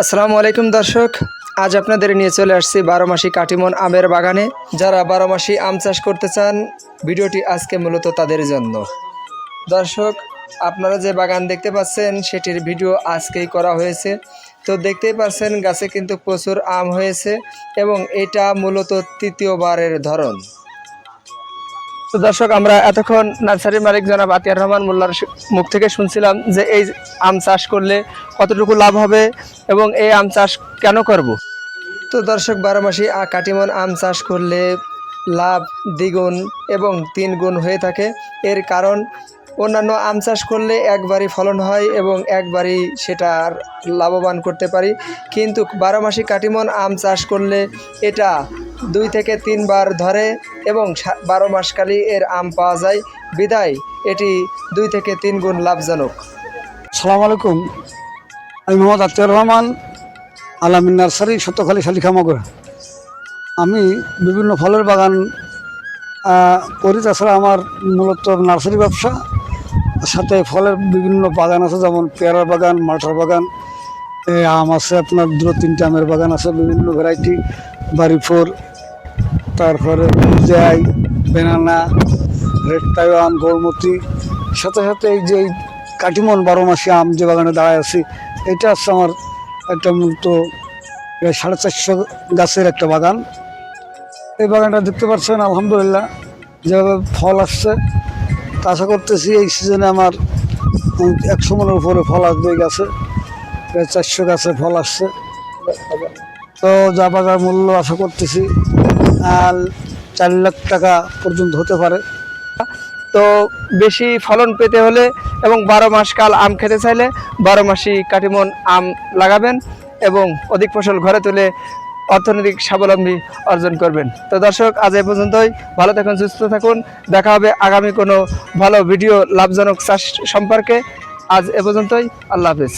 আসসালামু আলাইকুম দর্শক, আজ আপনাদের নিয়ে চলে আসছি 12 মাসি কাটিমন আমের বাগানে। যারা 12 মাসি আম চাষ করতে চান, ভিডিওটি আজকে মূলত তাদের জন্য। দর্শক, আপনারা যে বাগান দেখতে পাচ্ছেন সেটির ভিডিও আজকেই করা হয়েছে। তো দেখতেই পাচ্ছেন গাছে কিন্তু প্রচুর আম হয়েছে এবং এটা মূলত তৃতীয়বারের ধরন। তো দর্শক, আমরা এতক্ষণ নার্সারির মালিক জনাব আতিয়ার রহমান মোল্লার মুখ থেকে শুনছিলাম যে এই আম চাষ করলে কতটুকু লাভ হবে এবং এই আম চাষ কেন করব। তো দর্শক, 12 মাসি কাটিমন আম চাষ করলে লাভ দ্বিগুণ এবং 3 গুণ হয়ে থাকে। এর কারণ অন্যান্য আম চাষ করলে একবারই ফলন হয় এবং একবারই সেটা লাভবান করতে পারি, কিন্তু 12 মাসি কাটিমন আম চাষ করলে এটা 2 থেকে 3 বার ধরে এবং 12 মাসকালই এর আম পাওয়া যায়, বিদায় এটি 2 থেকে 3 গুণ লাভজনক। আসসালামু আলাইকুম, আমি মোহাম্মদ আতিয়ার রহমান, আলামিন নার্সারি, সত্যখালী শালিখামাগুড়া। আমি বিভিন্ন ফলের বাগান করি। তাছাড়া আমার মূলত নার্সারি ব্যবসা, সাথে ফলের বিভিন্ন বাগান আছে, যেমন পেয়ারার বাগান, মালটার বাগান, আম আছে আপনার 2-3টে আমের বাগান আছে, বিভিন্ন ভ্যারাইটি, বাড়িফোর, তারপরে জাই, বেনানা, রেড তাইওয়ান, গৌরমতি। সাথে সাথে এই যে কাটিমন 12 মাসি আম যে বাগানে দাঁড়ায় আছি, এটা হচ্ছে আমার একটা মূলত 450 গাছের একটা বাগান। এই বাগানটা দেখতে পাচ্ছেন, আলহামদুলিল্লাহ যেভাবে ফল আসছে, তা আশা করতেছি এই সিজনে আমার 100 মনের উপরে ফল আসবে। এই গাছে প্রায় 400 গাছে ফল আসছে। তো যা বাগান মূল্য আশা করতেছি 4 লাখ টাকা পর্যন্ত হতে পারে। তো বেশি ফলন পেতে হলে এবং 12 মাস কাল আম খেতে চাইলে 12 মাসি কাটিমন আম লাগাবেন এবং অধিক ফসল ঘরে তুলে অর্থনৈতিক স্বাবলম্বী অর্জন করবেন। তো দর্শক, আজ এই পর্যন্তই। ভালো থাকুন, সুস্থ থাকুন। দেখা হবে আগামী কোনো ভালো ভিডিও লাভজনক চাষ সম্পর্কে। আজ এ পর্যন্তই। আল্লাহ হাফেজ।